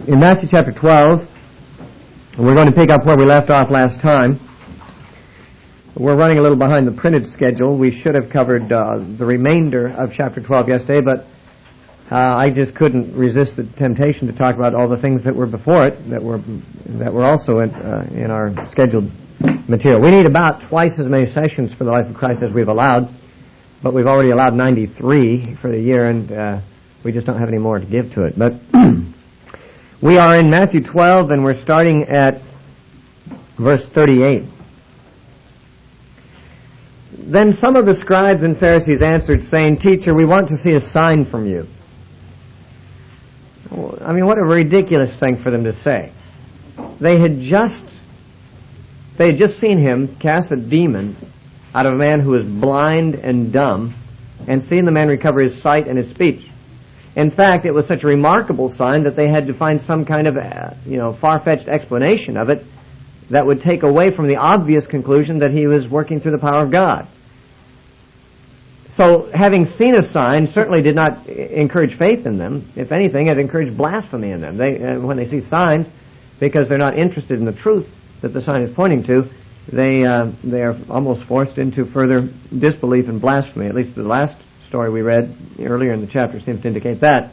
In Matthew chapter 12, we're going to pick up where we left off last time. We're running a little behind the printed schedule. We should have covered the remainder of chapter 12 yesterday, but I just couldn't resist the temptation to talk about all the things that were before it that were also in our scheduled material. We need about twice as many sessions for the life of Christ as we've allowed, but we've already allowed 93 for the year, and we just don't have any more to give to it. But we are in Matthew 12, and we're starting at verse 38. Then some of the scribes and Pharisees answered, saying, "Teacher, we want to see a sign from you." I mean, what a ridiculous thing for them to say. They had just seen him cast a demon out of a man who was blind and dumb, and seen the man recover his sight and his speech. In fact, it was such a remarkable sign that they had to find some kind of, far-fetched explanation of it that would take away from the obvious conclusion that he was working through the power of God. So, having seen a sign certainly did not encourage faith in them. If anything, it encouraged blasphemy in them. When they see signs, because they're not interested in the truth that the sign is pointing to, they are almost forced into further disbelief and blasphemy. At least the last story we read earlier in the chapter seems to indicate that.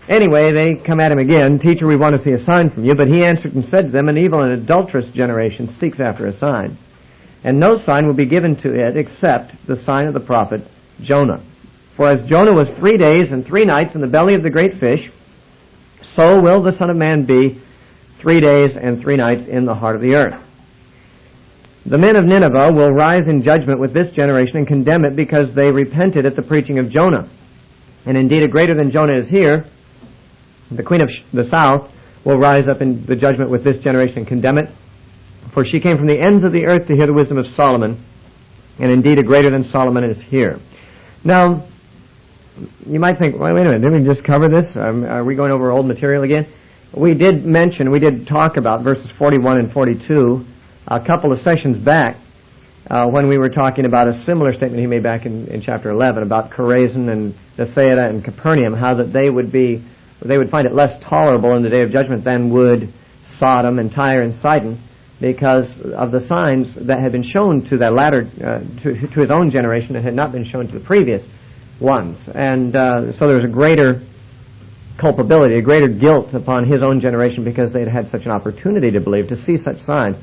Anyway, they come at him again. "Teacher, we want to see a sign from you." But he answered and said to them, "An evil and adulterous generation seeks after a sign, and no sign will be given to it except the sign of the prophet Jonah. For as Jonah was 3 days and 3 nights in the belly of the great fish, so will the Son of Man be 3 days and 3 nights in the heart of the earth. The men of Nineveh will rise in judgment with this generation and condemn it, because they repented at the preaching of Jonah. And indeed, a greater than Jonah is here. The queen of the south will rise up in the judgment with this generation and condemn it. For she came from the ends of the earth to hear the wisdom of Solomon. And indeed, a greater than Solomon is here." Now, you might think, well, wait a minute, didn't we just cover this? Are we going over old material again? We did talk about verses 41 and 42 a couple of sessions back when we were talking about a similar statement he made back in chapter 11 about Chorazin and Bethsaida and Capernaum, how that they would find it less tolerable in the day of judgment than would Sodom and Tyre and Sidon, because of the signs that had been shown to that latter, to his own generation, and had not been shown to the previous ones. And so there was a greater culpability, a greater guilt upon his own generation, because they had had such an opportunity to believe, to see such signs.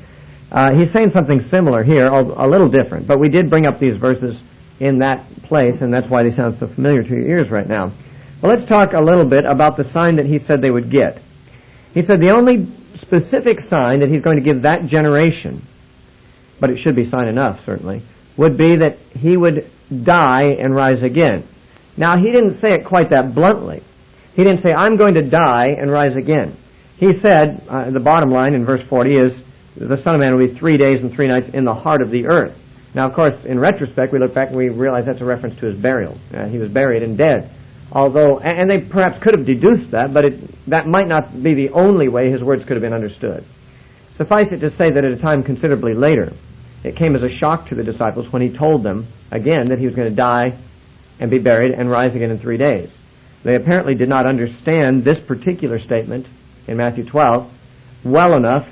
He's saying something similar here, a little different, but we did bring up these verses in that place, and that's why they sound so familiar to your ears right now. Well, let's talk a little bit about the sign that he said they would get. He said the only specific sign that he's going to give that generation, but it should be sign enough, certainly, would be that he would die and rise again. Now, he didn't say it quite that bluntly. He didn't say, "I'm going to die and rise again." He said, the bottom line in verse 40 is, the Son of Man will be 3 days and 3 nights in the heart of the earth. Now, of course, in retrospect, we look back and we realize that's a reference to his burial. He was buried and dead. Although, and they perhaps could have deduced that, but that might not be the only way his words could have been understood. Suffice it to say that at a time considerably later, it came as a shock to the disciples when he told them, again, that he was going to die and be buried and rise again in 3 days. They apparently did not understand this particular statement in Matthew 12 well enough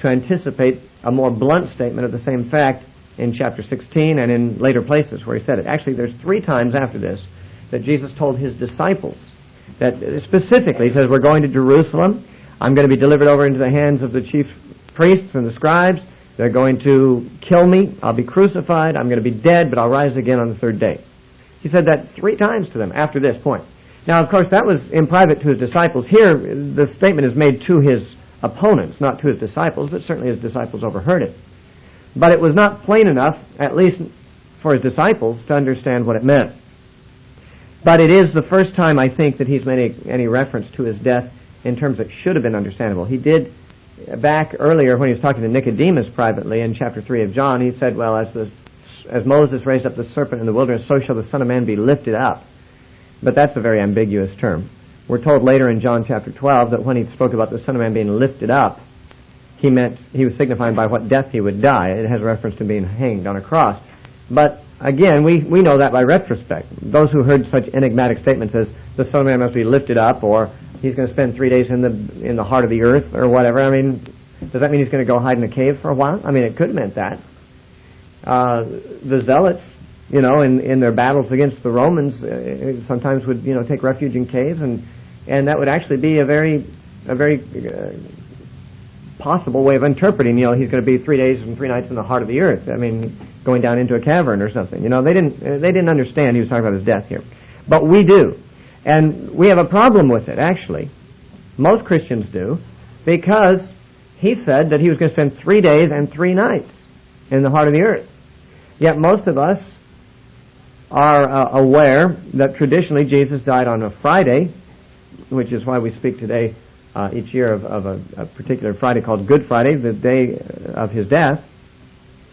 to anticipate a more blunt statement of the same fact in chapter 16 and in later places where he said it. Actually, there's 3 times after this that Jesus told his disciples that specifically, he says, "We're going to Jerusalem. I'm going to be delivered over into the hands of the chief priests and the scribes. They're going to kill me. I'll be crucified. I'm going to be dead, but I'll rise again on the 3rd day." He said that 3 times to them after this point. Now, of course, that was in private to his disciples. Here, the statement is made to his opponents, not to his disciples, but certainly his disciples overheard it. But it was not plain enough, at least for his disciples, to understand what it meant. But it is the first time, I think, that he's made any reference to his death in terms that should have been understandable. He did, back earlier when he was talking to Nicodemus privately in chapter 3 of John, he said, well, as Moses raised up the serpent in the wilderness, so shall the Son of Man be lifted up. But that's a very ambiguous term. We're told later in John chapter 12 that when he spoke about the Son of Man being lifted up, he was signifying by what death he would die. It has reference to being hanged on a cross. But again, we know that by retrospect. Those who heard such enigmatic statements as the Son of Man must be lifted up, or he's going to spend 3 days in the heart of the earth or whatever. I mean, does that mean he's going to go hide in a cave for a while? I mean, it could have meant that. The zealots, in their battles against the Romans, sometimes would, take refuge in caves, and that would actually be a very possible way of interpreting. He's going to be 3 days and 3 nights in the heart of the earth. I mean, going down into a cavern or something. They didn't understand he was talking about his death here, but we do, and we have a problem with it. Actually, most Christians do, because he said that he was going to spend 3 days and 3 nights in the heart of the earth. Yet most of us are aware that traditionally Jesus died on a Friday, which is why we speak today each year of a particular Friday called Good Friday, the day of his death,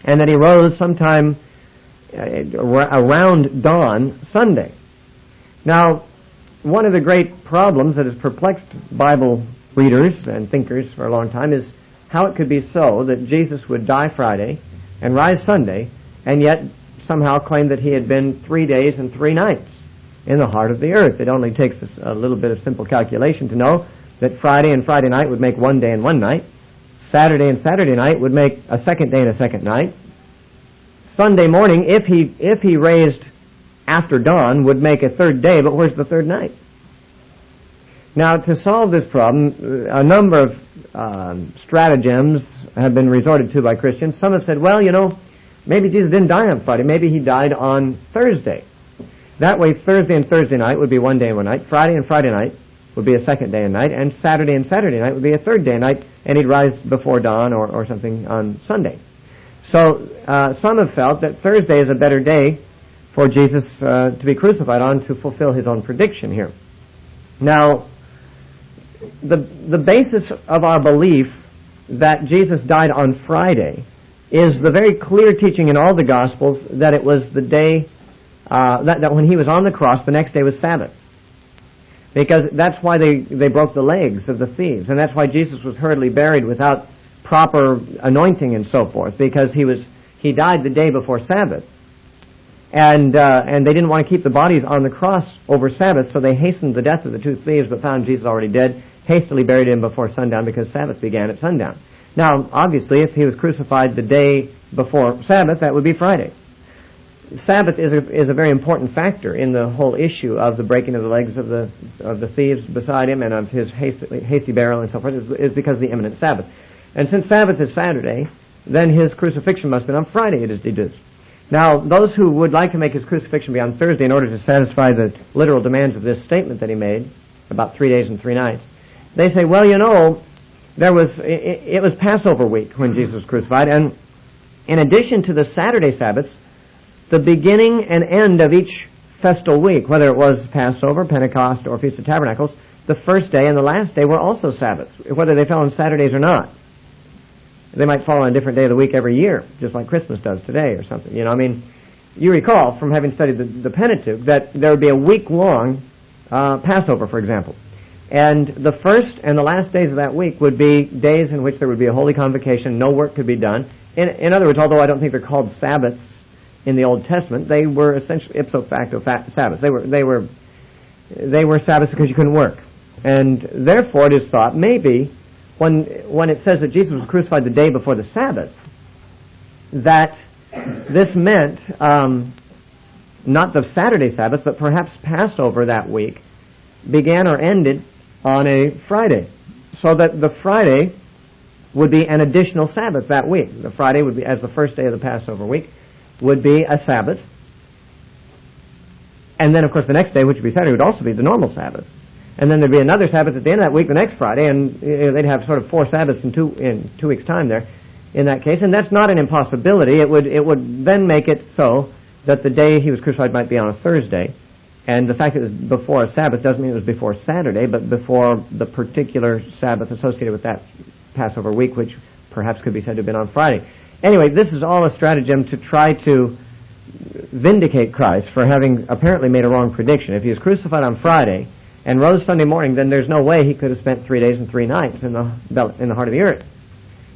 and that he rose sometime around dawn Sunday. Now, one of the great problems that has perplexed Bible readers and thinkers for a long time is how it could be so that Jesus would die Friday and rise Sunday, and yet somehow claim that he had been 3 days and 3 nights in the heart of the earth. It only takes a little bit of simple calculation to know that Friday and Friday night would make 1 day and 1 night. Saturday and Saturday night would make a second day and a second night. Sunday morning, if he raised after dawn, would make a third day, but where's the third night? Now, to solve this problem, a number of stratagems have been resorted to by Christians. Some have said, well, maybe Jesus didn't die on Friday. Maybe he died on Thursday. That way, Thursday and Thursday night would be 1 day and 1 night. Friday and Friday night would be a second day and night. And Saturday night would be a third day and night. And he'd rise before dawn or something on Sunday. So some have felt that Thursday is a better day for Jesus to be crucified on to fulfill his own prediction here. Now, the basis of our belief that Jesus died on Friday is the very clear teaching in all the Gospels that it was the day, that when he was on the cross, the next day was Sabbath. Because that's why they broke the legs of the thieves, and that's why Jesus was hurriedly buried without proper anointing and so forth, because he died the day before Sabbath. And they didn't want to keep the bodies on the cross over Sabbath, so they hastened the death of the 2 thieves, but found Jesus already dead, hastily buried him before sundown, because Sabbath began at sundown. Now, obviously, if he was crucified the day before Sabbath, that would be Friday. Sabbath is a very important factor in the whole issue of the breaking of the legs of the thieves beside him and of his hasty burial and so forth, is because of the imminent Sabbath. And since Sabbath is Saturday, then his crucifixion must have been on Friday, it is deduced. Now, those who would like to make his crucifixion be on Thursday in order to satisfy the literal demands of this statement that he made about 3 days and 3 nights, they say, well, it was Passover week when Jesus was crucified, and in addition to the Saturday Sabbaths, the beginning and end of each festal week, whether it was Passover, Pentecost, or Feast of Tabernacles, the first day and the last day were also Sabbaths, whether they fell on Saturdays or not. They might fall on a different day of the week every year, just like Christmas does today or something. You recall from having studied the Pentateuch that there would be a week-long Passover, for example. And the first and the last days of that week would be days in which there would be a holy convocation, no work could be done. In other words, although I don't think they're called Sabbaths in the Old Testament, they were essentially ipso facto Sabbaths. They were Sabbaths because you couldn't work. And therefore it is thought maybe when it says that Jesus was crucified the day before the Sabbath, that this meant not the Saturday Sabbath, but perhaps Passover that week began or ended on a Friday, so that the Friday would be an additional Sabbath that week. The Friday would be, as the first day of the Passover week, would be a Sabbath. And then, of course, the next day, which would be Saturday, would also be the normal Sabbath. And then there'd be another Sabbath at the end of that week, the next Friday, and they'd have sort of 4 Sabbaths in 2 weeks' time there in that case. And that's not an impossibility. It would then make it so that the day he was crucified might be on a Thursday. And the fact that it was before a Sabbath doesn't mean it was before Saturday, but before the particular Sabbath associated with that Passover week, which perhaps could be said to have been on Friday. Anyway, this is all a stratagem to try to vindicate Christ for having apparently made a wrong prediction. If he was crucified on Friday and rose Sunday morning, then there's no way he could have spent 3 days and 3 nights in the heart of the earth.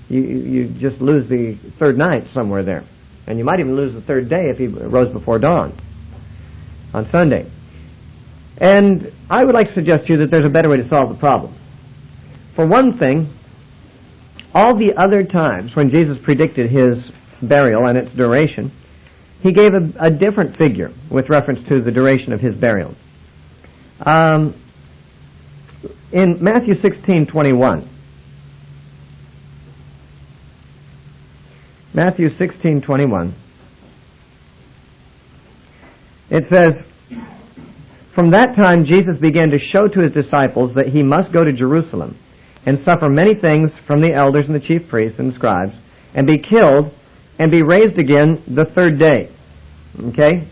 You just lose the third night somewhere there. And you might even lose the third day if he rose before dawn on Sunday. And I would like to suggest to you that there's a better way to solve the problem. For one thing, all the other times when Jesus predicted his burial and its duration, he gave a different figure with reference to the duration of his burial. In Matthew 16:21, Matthew 16:21, it says, "From that time Jesus began to show to his disciples that he must go to Jerusalem and suffer many things from the elders and the chief priests and scribes, and be killed, and be raised again the third day." Okay?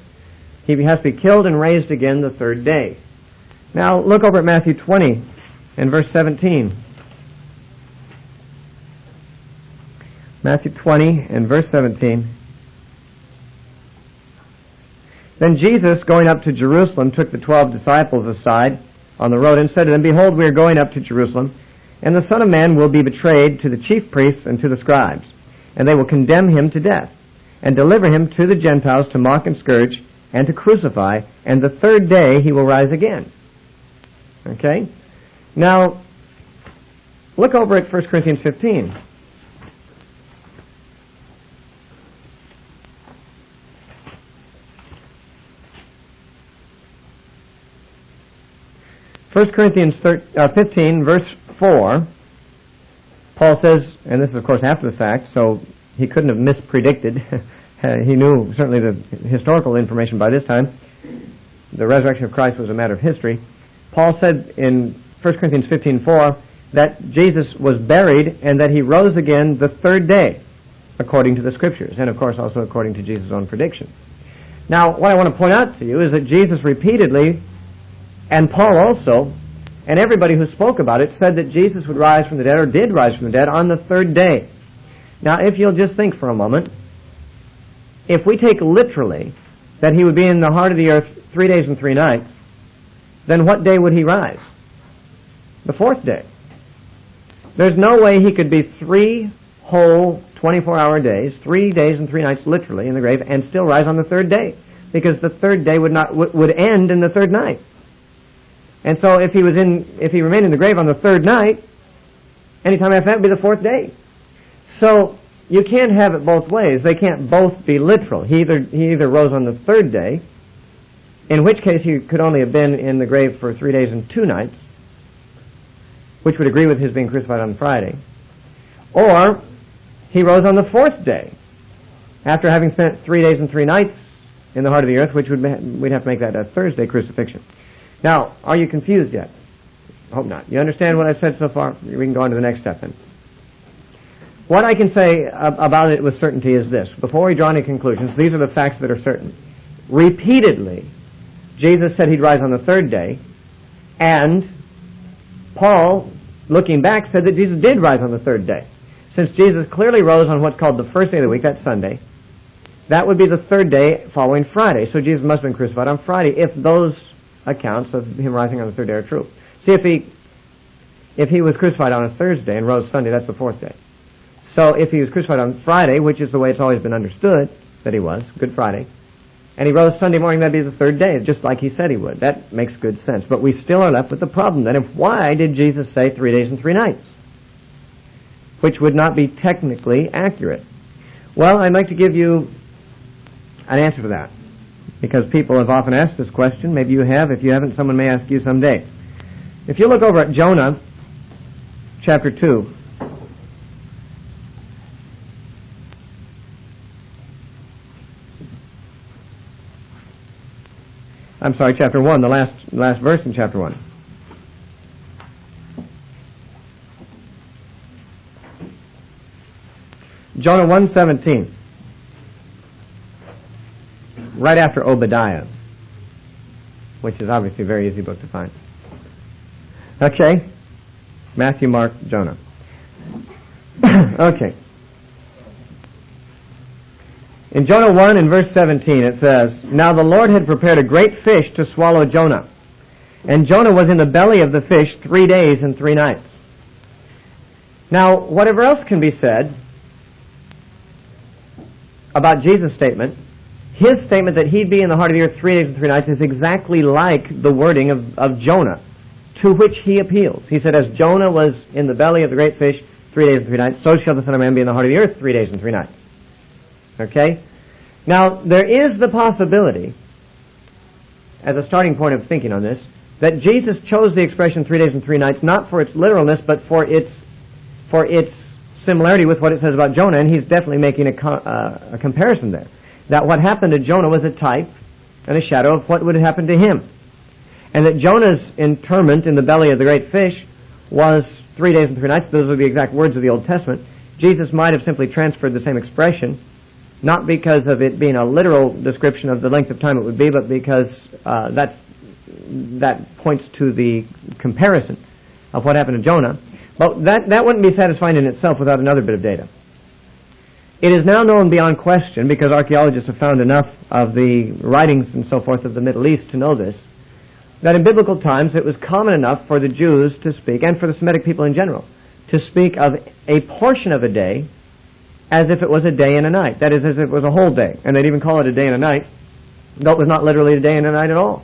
He has to be killed and raised again the third day. Now, look over at Matthew 20 and verse 17. Matthew 20 and verse 17. "Then Jesus, going up to Jerusalem, took the 12 disciples aside on the road and said to them, 'Behold, we are going up to Jerusalem, and the Son of Man will be betrayed to the chief priests and to the scribes, and they will condemn him to death, and deliver him to the Gentiles to mock and scourge, and to crucify, and the third day he will rise again.'" Okay? Now, look over at 1 Corinthians 15. First Corinthians 15, verse 4, Paul says, and this is of course after the fact, so he couldn't have mispredicted. He knew certainly the historical information by this time. The resurrection of Christ was a matter of history. Paul said in 1 Corinthians 15:4 that Jesus was buried and that he rose again the third day, according to the Scriptures, and of course also according to Jesus' own prediction. Now, what I want to point out to you is that Jesus repeatedly, and Paul also, and everybody who spoke about it, said that Jesus would rise from the dead, or did rise from the dead, on the third day. Now, if you'll just think for a moment, if we take literally that he would be in the heart of the earth 3 days and 3 nights, then what day would he rise? The fourth day. There's no way he could be 3 whole 24-hour days, 3 days and 3 nights literally in the grave, and still rise on the third day, because the third day would end in the third night. And so if he remained in the grave on the third night, anytime after that would be the fourth day. So you can't have it both ways. They can't both be literal. He either rose on the third day, in which case he could only have been in the grave for 3 days and 2 nights, which would agree with his being crucified on Friday, or he rose on the fourth day, after having spent 3 days and 3 nights in the heart of the earth, which we'd have to make that a Thursday crucifixion. Now, are you confused yet? I hope not. You understand what I've said so far? We can go on to the next step then. What I can say about it with certainty is this. Before we draw any conclusions, these are the facts that are certain. Repeatedly, Jesus said he'd rise on the third day, and Paul, looking back, said that Jesus did rise on the third day. Since Jesus clearly rose on what's called the first day of the week, that's Sunday, that would be the third day following Friday. So Jesus must have been crucified on Friday, if those accounts of him rising on the third day are true. See, if he was crucified on a Thursday and rose Sunday, that's the fourth day. So if he was crucified on Friday, which is the way it's always been understood that he was, Good Friday, and he rose Sunday morning, that'd be the third day, just like he said he would. That makes good sense. But we still are left with the problem then of why did Jesus say 3 days and 3 nights? Which would not be technically accurate. Well, I'd like to give you an answer to that, because people have often asked this question. Maybe you have. If you haven't, someone may ask you someday. If you look over at Jonah, chapter 2, I'm sorry, chapter 1, the last verse in chapter 1. Jonah 1:17. Right after Obadiah, which is obviously a very easy book to find. Okay? Matthew, Mark, Jonah. Okay. In Jonah 1 and verse 17 it says, "Now the Lord had prepared a great fish to swallow Jonah. And Jonah was in the belly of the fish 3 days and 3 nights." Now, whatever else can be said about Jesus' statement, his statement that he'd be in the heart of the earth 3 days and 3 nights is exactly like the wording of Jonah, to which he appeals. He said, as Jonah was in the belly of the great fish 3 days and 3 nights, so shall the Son of Man be in the heart of the earth 3 days and 3 nights. Okay? Now, there is the possibility, as a starting point of thinking on this, that Jesus chose the expression 3 days and 3 nights not for its literalness, but for its similarity with what it says about Jonah, and he's definitely making a comparison there. That what happened to Jonah was a type and a shadow of what would happen to him. And that Jonah's interment in the belly of the great fish was 3 days and 3 nights. Those are the exact words of the Old Testament. Jesus might have simply transferred the same expression, not because of it being a literal description of the length of time it would be, but because that points to the comparison of what happened to Jonah. But that wouldn't be satisfying in itself without another bit of data. It is now known beyond question, because archaeologists have found enough of the writings and so forth of the Middle East to know this, that in biblical times it was common enough for the Jews to speak, and for the Semitic people in general, to speak of a portion of a day as if it was a day and a night. That is, as if it was a whole day. And they'd even call it a day and a night, though it was not literally a day and a night at all.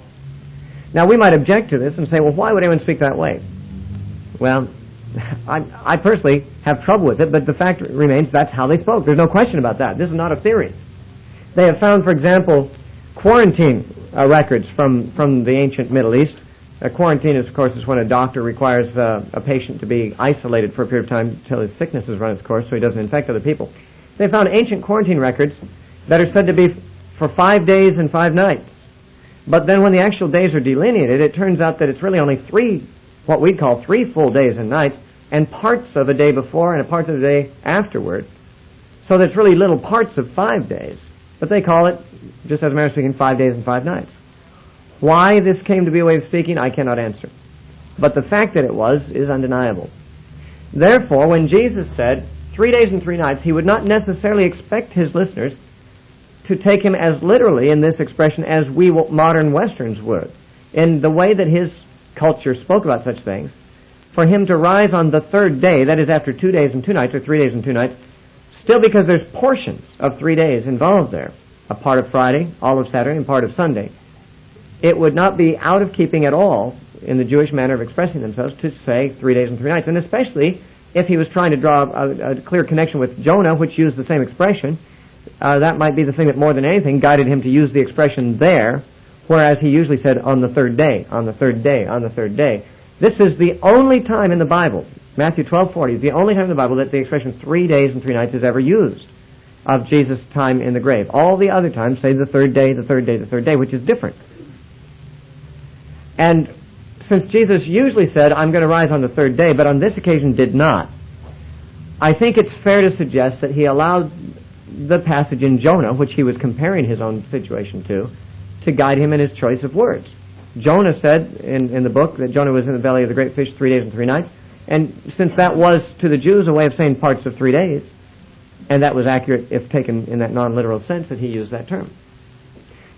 Now, we might object to this and say, well, why would anyone speak that way? Well, I personally have trouble with it, but the fact remains that's how they spoke. There's no question about that. This is not a theory. They have found, for example, quarantine records from the ancient Middle East. Quarantine, of course, is when a doctor requires a patient to be isolated for a period of time until his sickness has run its course so he doesn't infect other people. They found ancient quarantine records that are said to be for 5 days and 5 nights. But then when the actual days are delineated, it turns out that it's really only what we'd call 3 full days and nights, and parts of a day before and parts of the day afterward. So there's really little parts of 5 days. But they call it, just as a matter of speaking, 5 days and 5 nights. Why this came to be a way of speaking, I cannot answer. But the fact that it was is undeniable. Therefore, when Jesus said 3 days and 3 nights, he would not necessarily expect his listeners to take him as literally in this expression as we modern Westerns would. In the way that his culture spoke about such things, for him to rise on the 3rd day, that is after 2 days and 2 nights, or 3 days and 2 nights, still because there's portions of 3 days involved there, a part of Friday, all of Saturday, and part of Sunday. It would not be out of keeping at all in the Jewish manner of expressing themselves to say 3 days and 3 nights, and especially if he was trying to draw a clear connection with Jonah, which used the same expression. That might be the thing that more than anything guided him to use the expression there, whereas he usually said on the 3rd day, on the 3rd day, on the 3rd day. This is the only time in the Bible, Matthew 12:40 is the only time in the Bible that the expression 3 days and 3 nights is ever used of Jesus' time in the grave. All the other times say the 3rd day, the 3rd day, the 3rd day, which is different. And since Jesus usually said, I'm going to rise on the 3rd day, but on this occasion did not, I think it's fair to suggest that he allowed the passage in Jonah, which he was comparing his own situation to guide him in his choice of words. Jonah said in the book that Jonah was in the belly of the great fish 3 days and 3 nights, and since that was to the Jews a way of saying parts of 3 days, and that was accurate if taken in that non-literal sense that he used that term.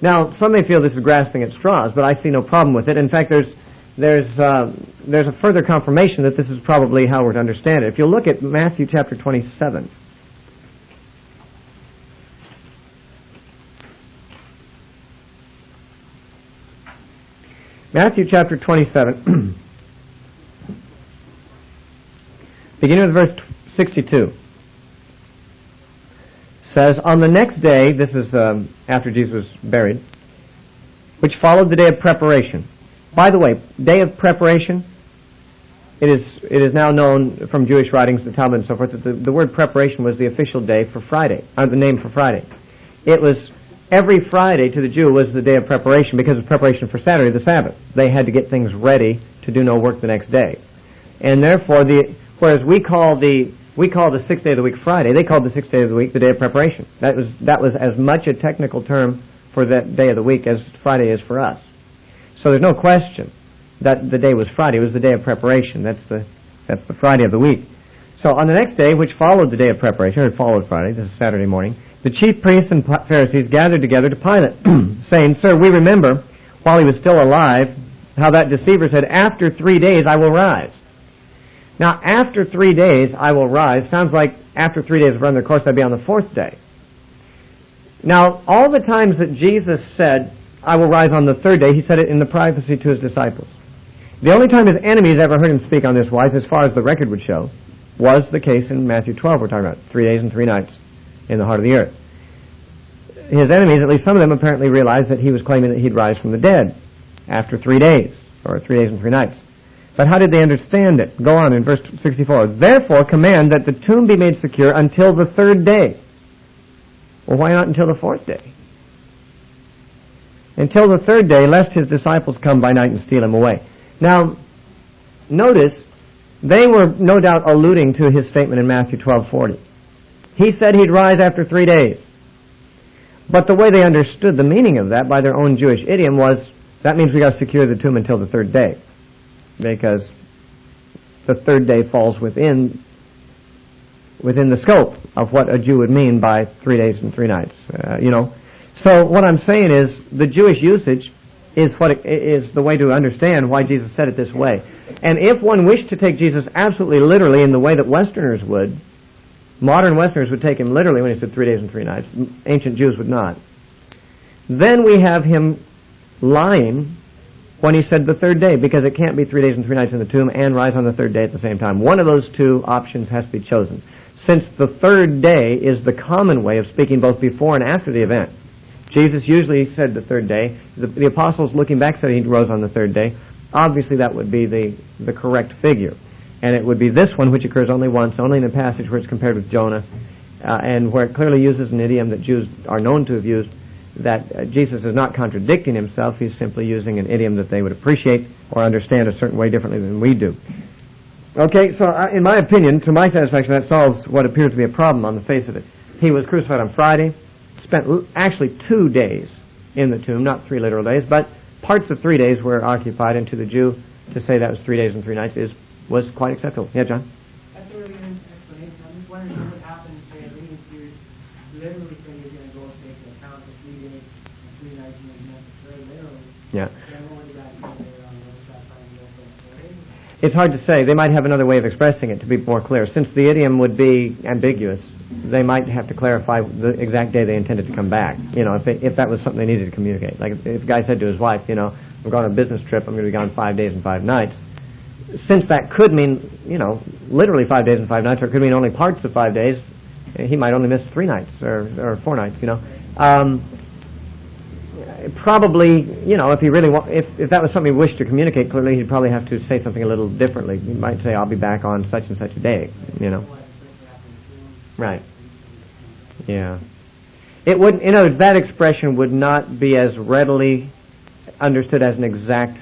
Now, some may feel this is grasping at straws, but I see no problem with it. In fact, there's a further confirmation that this is probably how we're to understand it. If you look at Matthew chapter 27, Matthew chapter 27, beginning with verse 62, says, on the next day, this is after Jesus was buried, which followed the day of preparation. By the way, day of preparation, it is now known from Jewish writings, the Talmud and so forth, that the word preparation was the official day for Friday, the name for Friday. It was every Friday to the Jew was the day of preparation because of preparation for Saturday, the Sabbath. They had to get things ready to do no work the next day. And therefore, whereas we call the 6th day of the week Friday, they called the 6th day of the week the day of preparation. That was as much a technical term for that day of the week as Friday is for us. So there's no question that the day was Friday. It was the day of preparation. That's the Friday of the week. So on the next day, which followed the day of preparation, or followed Friday, this is Saturday morning, the chief priests and Pharisees gathered together to Pilate, saying, Sir, we remember, while he was still alive, how that deceiver said, after 3 days I will rise. Now, after 3 days I will rise sounds like after 3 days have run their course, I'd be on the 4th day. Now, all the times that Jesus said, I will rise on the third day, he said it in the privacy to his disciples. The only time his enemies ever heard him speak on this wise, as far as the record would show, was the case in Matthew 12 we're talking about, 3 days and 3 nights in the heart of the earth. His enemies, at least some of them, apparently realized that he was claiming that he'd rise from the dead after 3 days, or 3 days and 3 nights. But how did they understand it? Go on in verse 64. Therefore command that the tomb be made secure until the third day. Well, why not until the fourth day? Until the third day, lest his disciples come by night and steal him away. Now, notice, they were no doubt alluding to his statement in Matthew 12:40. He said he'd rise after 3 days. But the way they understood the meaning of that by their own Jewish idiom was, that means we got to secure the tomb until the third day. Because the third day falls within the scope of what a Jew would mean by 3 days and 3 nights. So what I'm saying is the Jewish usage is is the way to understand why Jesus said it this way. And if one wished to take Jesus absolutely literally in the way that Westerners would, modern Westerners would take him literally when he said 3 days and 3 nights. Ancient Jews would not. Then we have him lying when he said the third day, because it can't be 3 days and 3 nights in the tomb and rise on the third day at the same time. One of those two options has to be chosen, since the third day is the common way of speaking both before and after the event. Jesus usually said the third day. The apostles, looking back, said he rose on the third day. Obviously, that would be the correct figure. And it would be this one, which occurs only once, only in a passage where it's compared with Jonah, and where it clearly uses an idiom that Jews are known to have used, that Jesus is not contradicting himself. He's simply using an idiom that they would appreciate or understand a certain way differently than we do. Okay, so in my opinion, to my satisfaction, that solves what appears to be a problem on the face of it. He was crucified on Friday, spent actually 2 days in the tomb, not 3 literal days, but parts of 3 days were occupied, and to the Jew, to say that was 3 days and 3 nights was quite acceptable. Yeah, John? That's a really good explanation. I'm just wondering what would happen, say, a reading series literally saying you're going to go take an account for 3 days and 3 nights, and then that's very literally. Yeah. Then what would that mean there on the other side of the day? It's hard to say. They might have another way of expressing it to be more clear. Since the idiom would be ambiguous, they might have to clarify the exact day they intended to come back. If that was something they needed to communicate. Like if a guy said to his wife, I'm going on a business trip, I'm going to be gone 5 days and 5 nights. Since that could mean, literally 5 days and 5 nights, or it could mean only parts of 5 days, he might only miss 3 nights or 4 nights. Probably, if that was something he wished to communicate clearly, he'd probably have to say something a little differently. He might say, "I'll be back on such and such a day." Right. Yeah. It would. In other words, that expression would not be as readily understood as an exact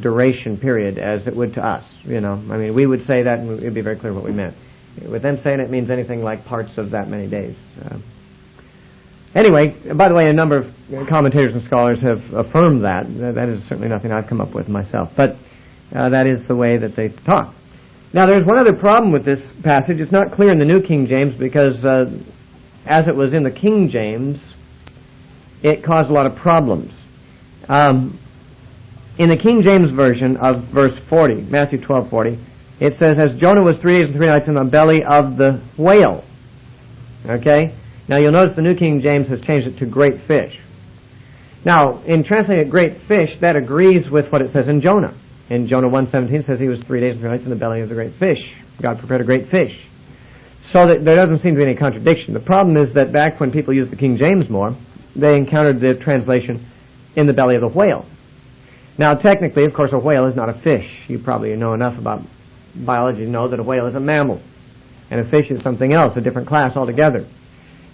duration period as it would to us. We would say that, and it'd be very clear what we meant. With them saying it means anything like parts of that many days. Anyway, by the way, a number of commentators and scholars have affirmed that. That is certainly nothing I've come up with myself, but that is the way that they talk. Now, there's one other problem with this passage. It's not clear in the New King James because, as it was in the King James, it caused a lot of problems. In the King James version of verse 40, Matthew 12:40, it says, "As Jonah was 3 days and 3 nights in the belly of the whale." Okay? Now, you'll notice the New King James has changed it to great fish. Now, in translating it great fish, that agrees with what it says in Jonah. In Jonah 1:17 it says he was 3 days and 3 nights in the belly of the great fish. God prepared a great fish. So that there doesn't seem to be any contradiction. The problem is that back when people used the King James more, they encountered the translation in the belly of the whale. Now, technically, of course, a whale is not a fish. You probably know enough about biology to know that a whale is a mammal. And a fish is something else, a different class altogether.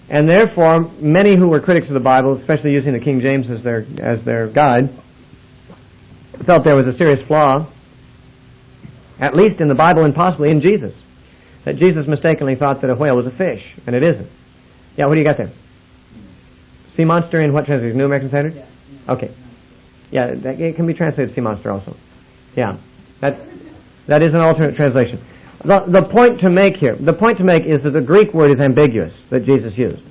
And therefore, many who were critics of the Bible, especially using the King James as their guide, felt there was a serious flaw, at least in the Bible and possibly in Jesus. That Jesus mistakenly thought that a whale was a fish, and it isn't. Yeah, what do you got there? Sea monster in what translation? New American Standard? Yeah. Okay. Yeah, it can be translated sea monster also. Yeah, that is an alternate translation. The point to make is that the Greek word is ambiguous that Jesus used.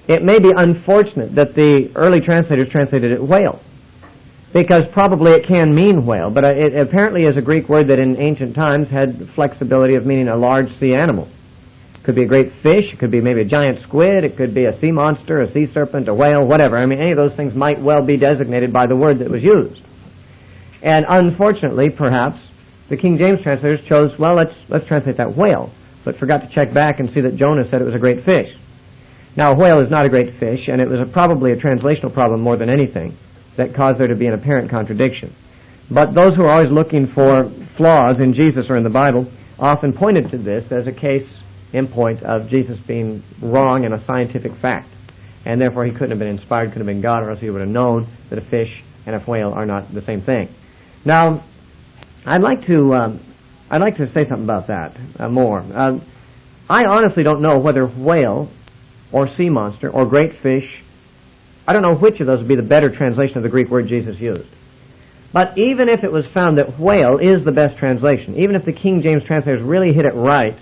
It may be unfortunate that the early translators translated it whale, because probably it can mean whale, but it apparently is a Greek word that in ancient times had flexibility of meaning a large sea animal. Could be a great fish, it could be maybe a giant squid, it could be a sea monster, a sea serpent, a whale, whatever. I mean, any of those things might well be designated by the word that was used. And unfortunately, perhaps, the King James translators chose, well, let's translate that whale, but forgot to check back and see that Jonah said it was a great fish. Now, a whale is not a great fish, and it was probably a translational problem more than anything that caused there to be an apparent contradiction. But those who are always looking for flaws in Jesus or in the Bible often pointed to this as a case in point of Jesus being wrong in a scientific fact. And therefore he couldn't have been inspired, couldn't have been God, or else he would have known that a fish and a whale are not the same thing. Now, I'd like to say something about that more. I honestly don't know whether whale or sea monster or great fish, I don't know which of those would be the better translation of the Greek word Jesus used. But even if it was found that whale is the best translation, even if the King James translators really hit it right,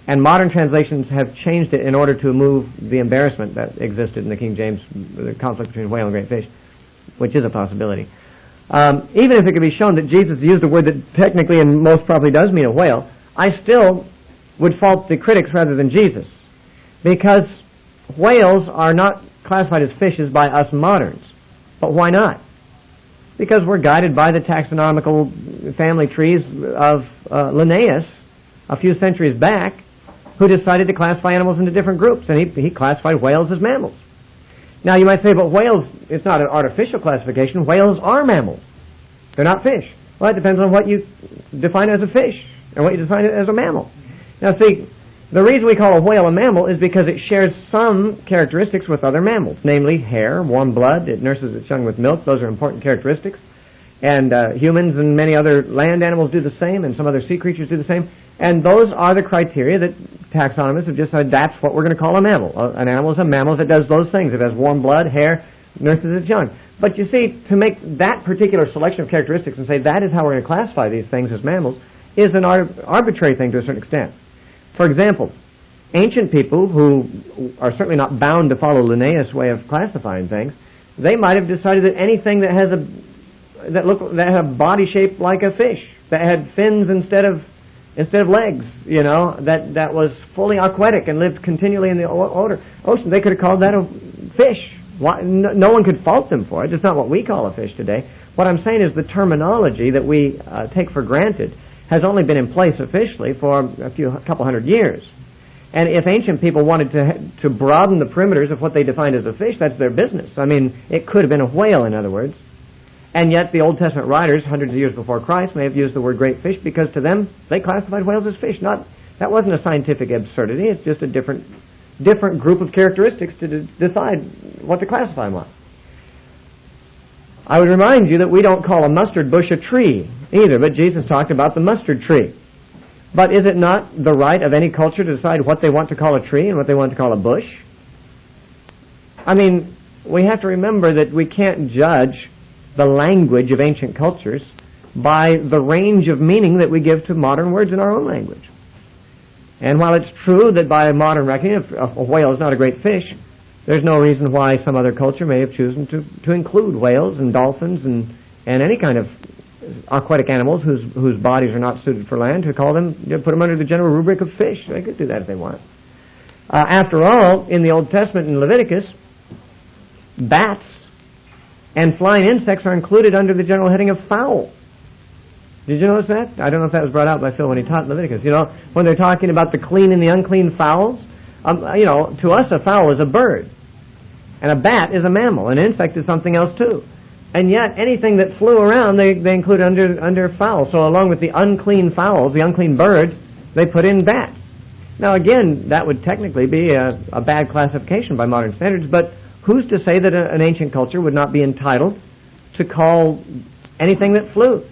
and modern translations have changed it in order to remove the embarrassment that existed in the King James, the conflict between whale and great fish, which is a possibility. Even if it could be shown that Jesus used a word that technically and most probably does mean a whale, I still would fault the critics rather than Jesus. Because whales are not classified as fishes by us moderns. But why not? Because we're guided by the taxonomical family trees of Linnaeus a few centuries back, who decided to classify animals into different groups, and he classified whales as mammals. Now you might say, but whales, it's not an artificial classification. Whales are mammals. They're not fish. Well, it depends on what you define as a fish and what you define as a mammal. Now see, the reason we call a whale a mammal is because it shares some characteristics with other mammals, namely hair, warm blood, it nurses its young with milk. Those are important characteristics. And humans and many other land animals do the same, and some other sea creatures do the same. And those are the criteria that taxonomists have just said that's what we're going to call a mammal. An animal is a mammal if it does those things. It has warm blood, hair, nurses its young. But you see, to make that particular selection of characteristics and say that is how we're going to classify these things as mammals is an arbitrary thing to a certain extent. For example, ancient people who are certainly not bound to follow Linnaeus' way of classifying things, they might have decided that anything that has that had a body shape like a fish, that had fins instead of legs, that was fully aquatic and lived continually in the ocean, they could have called that a fish. No one could fault them for it. It's not what we call a fish today. What I'm saying is the terminology that we take for granted has only been in place officially for a couple hundred years. And if ancient people wanted to broaden the perimeters of what they defined as a fish, that's their business. I mean, it could have been a whale, in other words. And yet the Old Testament writers, hundreds of years before Christ, may have used the word great fish because to them, they classified whales as fish. That wasn't a scientific absurdity. It's just a different group of characteristics to decide what to classify them on. I would remind you that we don't call a mustard bush a tree either, but Jesus talked about the mustard tree. But is it not the right of any culture to decide what they want to call a tree and what they want to call a bush? I mean, we have to remember that we can't judge the language of ancient cultures by the range of meaning that we give to modern words in our own language. And while it's true that by modern reckoning a whale is not a great fish, there's no reason why some other culture may have chosen to include whales and dolphins and any kind of aquatic animals whose bodies are not suited for land, to call them, put them under the general rubric of fish. They could do that if they want. After all, in the Old Testament in Leviticus, bats and flying insects are included under the general heading of fowl. Did you notice that? I don't know if that was brought out by Phil when he taught Leviticus. When they're talking about the clean and the unclean fowls, to us a fowl is a bird. And a bat is a mammal. An insect is something else too. And yet anything that flew around they include under fowl. So along with the unclean fowls, the unclean birds, they put in bats. Now again, that would technically be a bad classification by modern standards, but who's to say that an ancient culture would not be entitled to call anything that flew,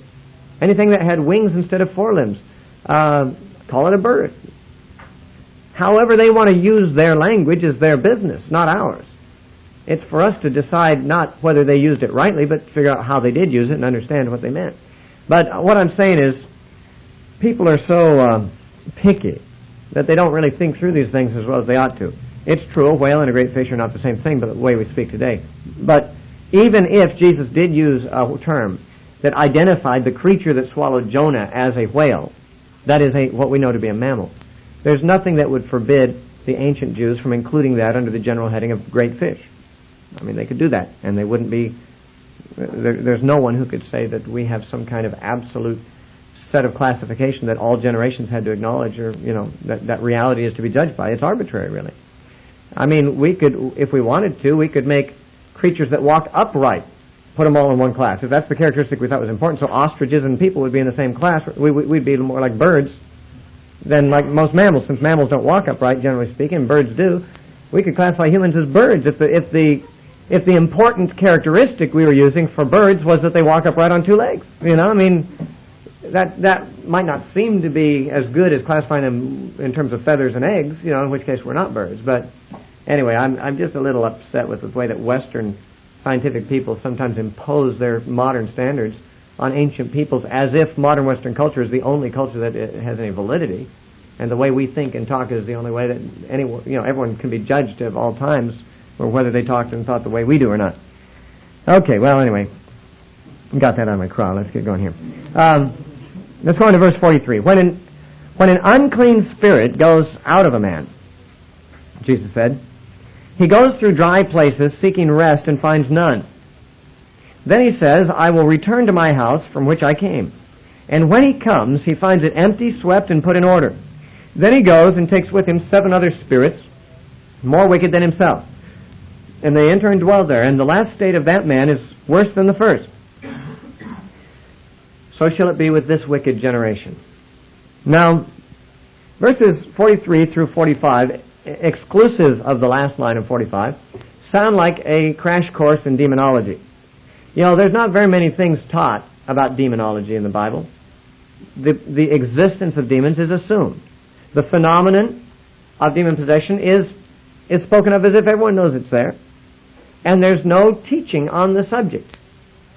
anything that had wings instead of forelimbs, call it a bird? However they want to use their language is their business, not ours. It's for us to decide not whether they used it rightly, but figure out how they did use it and understand what they meant. But what I'm saying is, people are so picky that they don't really think through these things as well as they ought to. It's true, a whale and a great fish are not the same thing, but the way we speak today. But even if Jesus did use a term that identified the creature that swallowed Jonah as a whale, that is what we know to be a mammal, There's nothing that would forbid the ancient Jews from including that under the general heading of great fish. I mean, they could do that, and they wouldn't be... There's no one who could say that we have some kind of absolute set of classification that all generations had to acknowledge, or, that reality is to be judged by. It's arbitrary, really. I mean, we could, if we wanted to, we could make creatures that walk upright, put them all in one class. If that's the characteristic we thought was important, so ostriches and people would be in the same class, we'd be more like birds than like most mammals. Since mammals don't walk upright, generally speaking, birds do, we could classify humans as birds if the important characteristic we were using for birds was that they walk upright on two legs. I mean, that might not seem to be as good as classifying them in terms of feathers and eggs, in which case we're not birds. But anyway, I'm just a little upset with the way that Western scientific people sometimes impose their modern standards on ancient peoples as if modern Western culture is the only culture that has any validity, and the way we think and talk is the only way that everyone can be judged of all times, or whether they talked and thought the way we do or not. Okay, well, anyway, got that on my craw. Let's get going here. Let's go on to verse 43. When an unclean spirit goes out of a man, Jesus said, he goes through dry places seeking rest and finds none. Then he says, I will return to my house from which I came. And when he comes, he finds it empty, swept, and put in order. Then he goes and takes with him 7 other spirits, more wicked than himself. And they enter and dwell there. And the last state of that man is worse than the first. So shall it be with this wicked generation. Now, verses 43 through 45, exclusive of the last line of 45, sound like a crash course in demonology. There's not very many things taught about demonology in the Bible. The existence of demons is assumed. The phenomenon of demon possession is spoken of as if everyone knows it's there. And there's no teaching on the subject.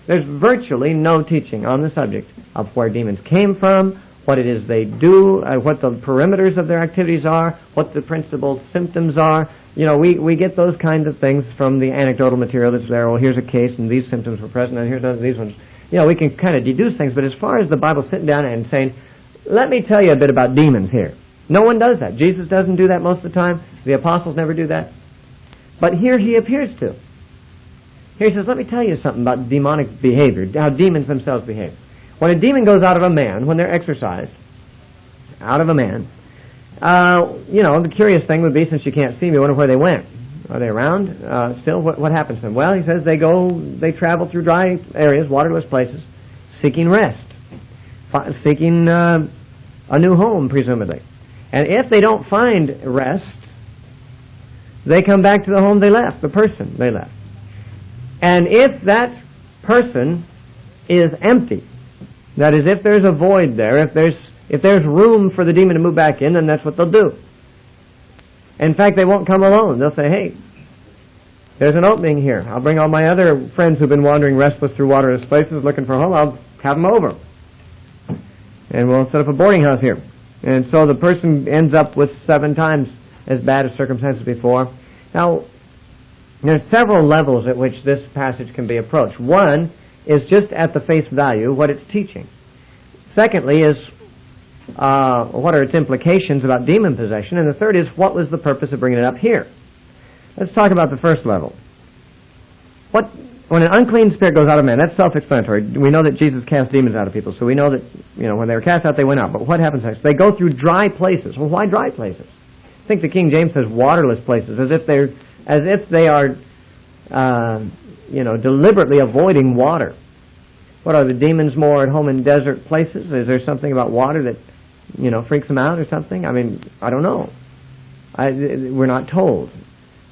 There's virtually no teaching on the subject of where demons came from, what it is they do, what the perimeters of their activities are, what the principal symptoms are. We get those kinds of things from the anecdotal material that's there. Well, here's a case, and these symptoms were present, and here's none of these ones. We can kind of deduce things, but as far as the Bible sitting down and saying, let me tell you a bit about demons here. No one does that. Jesus doesn't do that most of the time. The apostles never do that. But here he appears to. Here he says, let me tell you something about demonic behavior, how demons themselves behave. When a demon goes out of a man, when they're exorcised, out of a man, the curious thing would be, since you can't see me, I wonder where they went. Are they around still? What happens to them? Well, he says they travel through dry areas, waterless places, seeking rest, seeking a new home, presumably. And if they don't find rest, they come back to the home they left, the person they left. And if that person is empty, that is, if there's a void there, if there's room for the demon to move back in, then that's what they'll do. In fact, they won't come alone. They'll say, hey, there's an opening here. I'll bring all my other friends who've been wandering restless through waterless places looking for a home. I'll have them over. And we'll set up a boarding house here. And so the person ends up with 7 times as bad as circumstances before. Now, there's several levels at which this passage can be approached. One is just at the face value, what it's teaching. Secondly is what are its implications about demon possession. And the third is what was the purpose of bringing it up here. Let's talk about the first level. When an unclean spirit goes out of man, that's self-explanatory. We know that Jesus cast demons out of people, so we know that when they were cast out, they went out. But what happens next? They go through dry places. Well, why dry places? I think the King James says waterless places, as if they are deliberately avoiding water. What are the demons more at home in desert places? Is there something about water that freaks them out or something? I mean, I don't know. We're not told.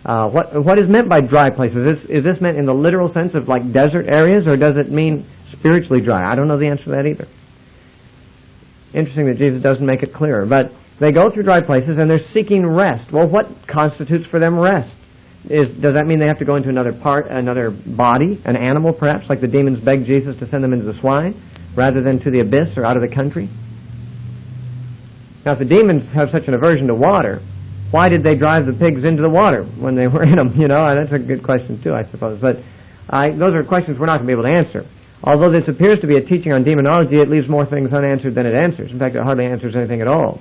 What is meant by dry places? Is this meant in the literal sense of like desert areas, or does it mean spiritually dry? I don't know the answer to that either. Interesting that Jesus doesn't make it clearer. But they go through dry places and they're seeking rest. Well, what constitutes for them rest? Does that mean they have to go into another body, an animal perhaps, like the demons begged Jesus to send them into the swine, rather than to the abyss or out of the country? Now, if the demons have such an aversion to water, why did they drive the pigs into the water when they were in them? That's a good question too, I suppose. But those are questions we're not going to be able to answer. Although this appears to be a teaching on demonology, it leaves more things unanswered than it answers. In fact, it hardly answers anything at all.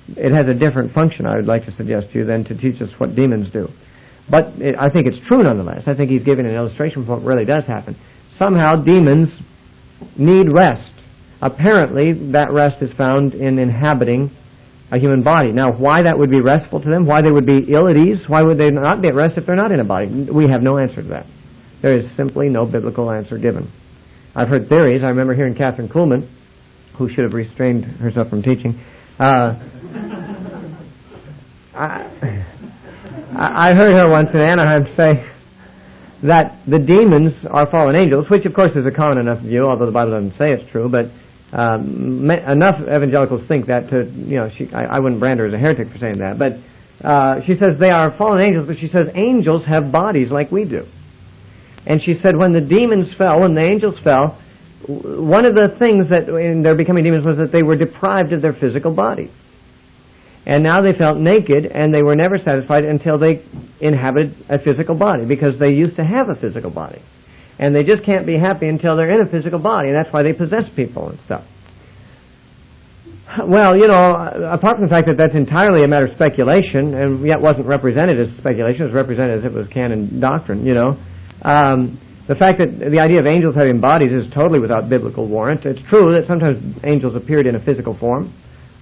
it has a different function, I would like to suggest to you, than to teach us what demons do. But I think it's true nonetheless. I think he's giving an illustration of what really does happen. Somehow demons need rest. Apparently that rest is found in inhabiting a human body. Now, why that would be restful to them, why they would be ill at ease, why would they not be at rest if they're not in a body? We have no answer to that. There is simply no biblical answer given. I've heard theories. I remember hearing Catherine Kuhlman, who should have restrained herself from teaching. I heard her once in Anaheim say that the demons are fallen angels, which of course is a common enough view, although the Bible doesn't say it's true, but enough evangelicals think that to, I wouldn't brand her as a heretic for saying that, but she says they are fallen angels, but she says angels have bodies like we do. And she said when the demons fell, when the angels fell, one of the things that in their becoming demons was that they were deprived of their physical bodies. And now they felt naked, and they were never satisfied until they inhabited a physical body, because they used to have a physical body. And they just can't be happy until they're in a physical body, and that's why they possess people and stuff. Well, apart from the fact that that's entirely a matter of speculation, and yet wasn't represented as speculation, it was represented as if it was canon doctrine, the fact that the idea of angels having bodies is totally without biblical warrant. It's true that sometimes angels appeared in a physical form,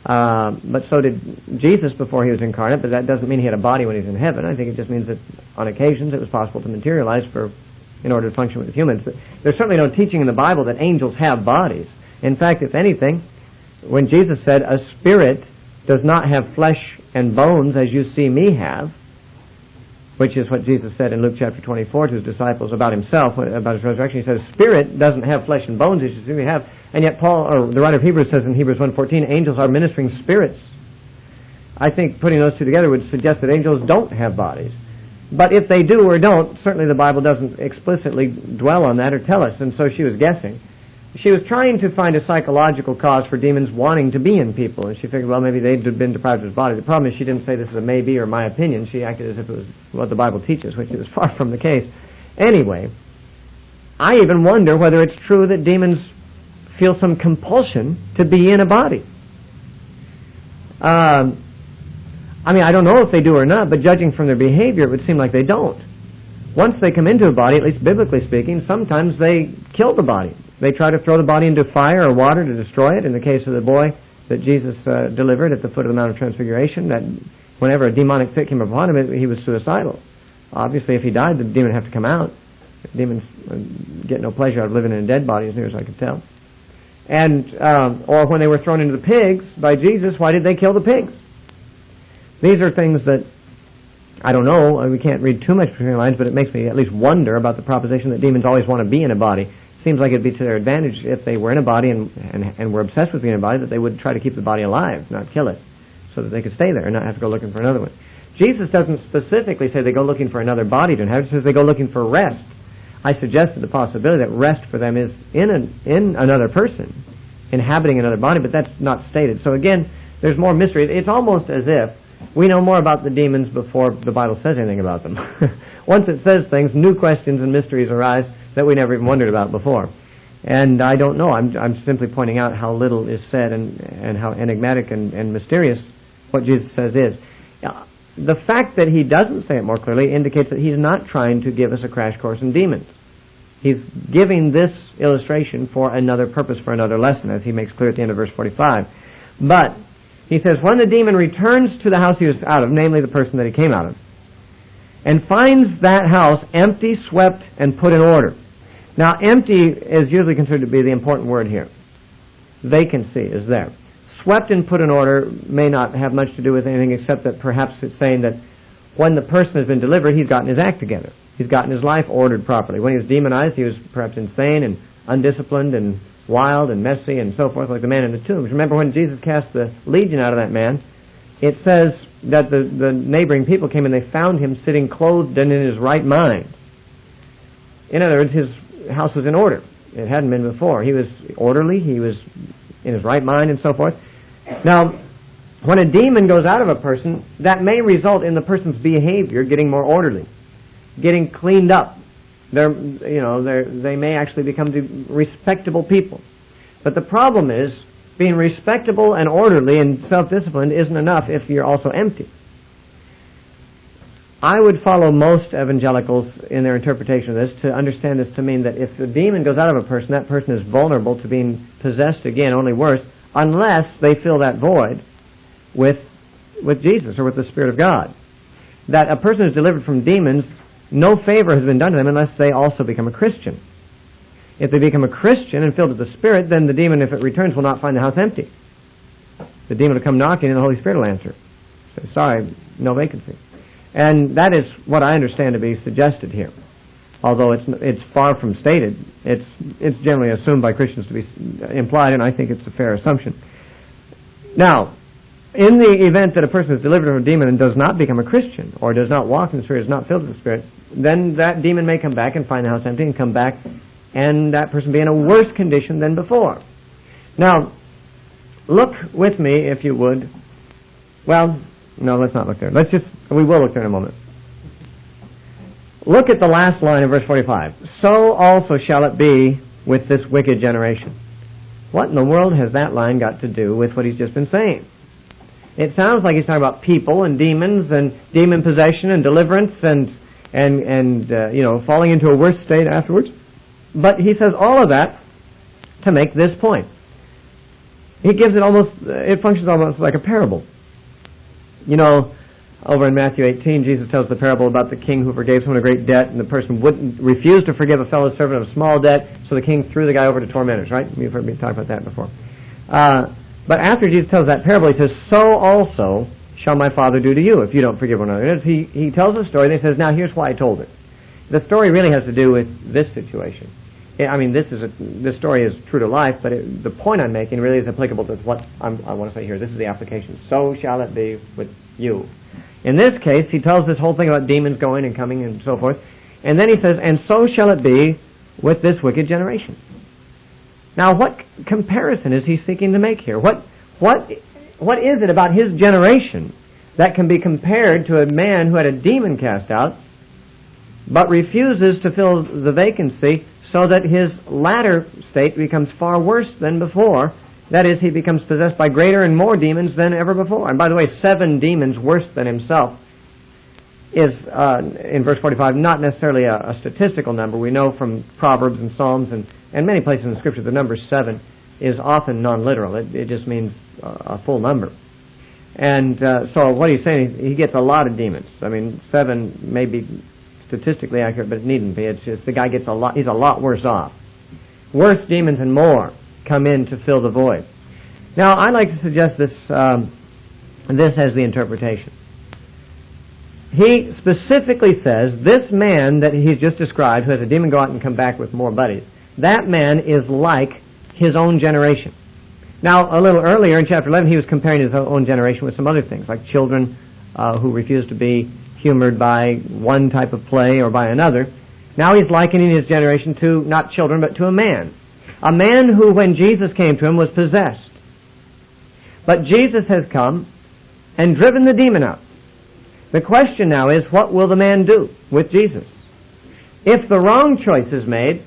but so did Jesus before he was incarnate, but that doesn't mean he had a body when he was in heaven. I think it just means that on occasions it was possible to materialize in order to function with humans. There's certainly no teaching in the Bible that angels have bodies. In fact, if anything, when Jesus said, a spirit does not have flesh and bones as you see me have, which is what Jesus said in Luke chapter 24 to his disciples about himself, about his resurrection. He says, spirit doesn't have flesh and bones as you see me have. And yet the writer of Hebrews says in Hebrews 1:14, angels are ministering spirits. I think putting those two together would suggest that angels don't have bodies. But if they do or don't, certainly the Bible doesn't explicitly dwell on that or tell us, and so she was guessing. She was trying to find a psychological cause for demons wanting to be in people, and she figured, well, maybe they'd been deprived of his body. The problem is she didn't say this is a maybe or my opinion. She acted as if it was what the Bible teaches, which is far from the case. Anyway, I even wonder whether it's true that demons feel some compulsion to be in a body. I don't know if they do or not, but judging from their behavior, it would seem like they don't. Once they come into a body, at least biblically speaking, sometimes they kill the body. They try to throw the body into fire or water to destroy it. In the case of the boy that Jesus delivered at the foot of the Mount of Transfiguration, that whenever a demonic fit came upon him, he was suicidal. Obviously, if he died, the demon would have to come out. Demons get no pleasure out of living in a dead body, as near as I could tell. And or when they were thrown into the pigs by Jesus, why did they kill the pigs? These are things that, I don't know, we can't read too much between the lines, but it makes me at least wonder about the proposition that demons always want to be in a body. Seems like it'd be to their advantage if they were in a body and were obsessed with being in a body, that they would try to keep the body alive, not kill it, so that they could stay there and not have to go looking for another one. Jesus doesn't specifically say they go looking for another body to inhabit. He says they go looking for rest. I suggested the possibility that rest for them is in another person, inhabiting another body, but that's not stated. So again, there's more mystery. It's almost as if we know more about the demons before the Bible says anything about them. Once it says things, new questions and mysteries arise that we never even wondered about before. And I don't know. I'm simply pointing out how little is said and how enigmatic and mysterious what Jesus says is. The fact that he doesn't say it more clearly indicates that he's not trying to give us a crash course in demons. He's giving this illustration for another purpose, for another lesson, as he makes clear at the end of verse 45. But he says, when the demon returns to the house he was out of, namely the person that he came out of, and finds that house empty, swept, and put in order. Now, empty is usually considered to be the important word here. Vacancy is there. Swept and put in order may not have much to do with anything except that perhaps it's saying that when the person has been delivered, he's gotten his act together. He's gotten his life ordered properly. When he was demonized, he was perhaps insane and undisciplined and wild and messy and so forth, like the man in the tombs. Remember when Jesus cast the legion out of that man, it says that the neighboring people came and they found him sitting clothed and in his right mind. In other words, his house was in order. It hadn't been before. He was orderly, he was in his right mind and so forth. Now, when a demon goes out of a person, that may result in the person's behavior getting more orderly, getting cleaned up. They may actually become respectable people. But the problem is being respectable and orderly and self-disciplined isn't enough if you're also empty. I would follow most evangelicals in their interpretation of this to understand this to mean that if the demon goes out of a person, that person is vulnerable to being possessed again, only worse, unless they fill that void with Jesus or with the Spirit of God. That a person who's delivered from demons, no favor has been done to them unless they also become a Christian. If they become a Christian and filled with the Spirit, then the demon, if it returns, will not find the house empty. The demon will come knocking and the Holy Spirit will answer. Say, sorry, no vacancy. And that is what I understand to be suggested here. Although it's far from stated, it's generally assumed by Christians to be implied, and I think it's a fair assumption. Now, in the event that a person is delivered from a demon and does not become a Christian, or does not walk in the Spirit, is not filled with the Spirit, then that demon may come back and find the house empty and come back, and that person be in a worse condition than before. Now, look with me, if you would. Well, no, let's not look there. We will look there in a moment. Look at the last line of verse 45. So also shall it be with this wicked generation. What in the world has that line got to do with what he's just been saying? It sounds like he's talking about people and demons and demon possession and deliverance and falling into a worse state afterwards. But he says all of that to make this point. He gives it functions almost like a parable. You know, over in Matthew 18, Jesus tells the parable about the king who forgave someone a great debt, and the person refused to forgive a fellow servant of a small debt, so the king threw the guy over to tormentors, right? You've heard me talk about that before. But after Jesus tells that parable, he says, so also shall my Father do to you if you don't forgive one another. He tells a story, and he says, now here's why I told it. The story really has to do with this situation. I mean, this story is true to life, but the point I'm making really is applicable to what I want to say here. This is the application. So shall it be with you. In this case, he tells this whole thing about demons going and coming and so forth. And then he says, and so shall it be with this wicked generation. Now, what comparison is he seeking to make here? What is it about his generation that can be compared to a man who had a demon cast out, but refuses to fill the vacancy so that his latter state becomes far worse than before? That is, he becomes possessed by greater and more demons than ever before. And by the way, 7 demons worse than himself is, in verse 45, not necessarily a statistical number. We know from Proverbs and Psalms and many places in the Scripture the number 7 is often non-literal. It just means a full number. And so what he's saying, he gets a lot of demons. I mean, 7 may be statistically accurate, but it needn't be. It's just the guy gets he's a lot worse off. Worse demons and more come in to fill the void. Now, I like to suggest this as the interpretation. He specifically says this man that he's just described, who has a demon go out and come back with more buddies, that man is like his own generation. Now, a little earlier in chapter 11, he was comparing his own generation with some other things, like children who refuse to be humored by one type of play or by another. Now he's likening his generation to not children, but to a man. A man who, when Jesus came to him, was possessed. But Jesus has come and driven the demon out. The question now is, what will the man do with Jesus? If the wrong choice is made,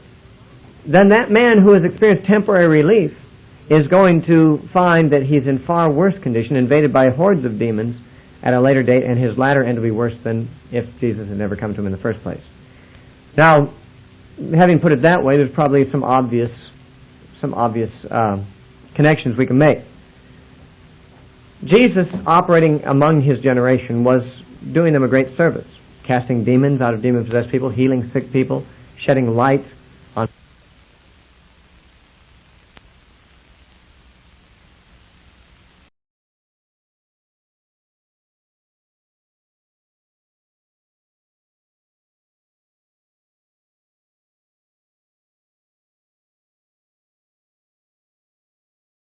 then that man who has experienced temporary relief is going to find that he's in far worse condition, invaded by hordes of demons at a later date, and his latter end will be worse than if Jesus had never come to him in the first place. Now, having put it that way, there's probably some obvious connections we can make. Jesus, operating among his generation, was doing them a great service, casting demons out of demon-possessed people, healing sick people, shedding light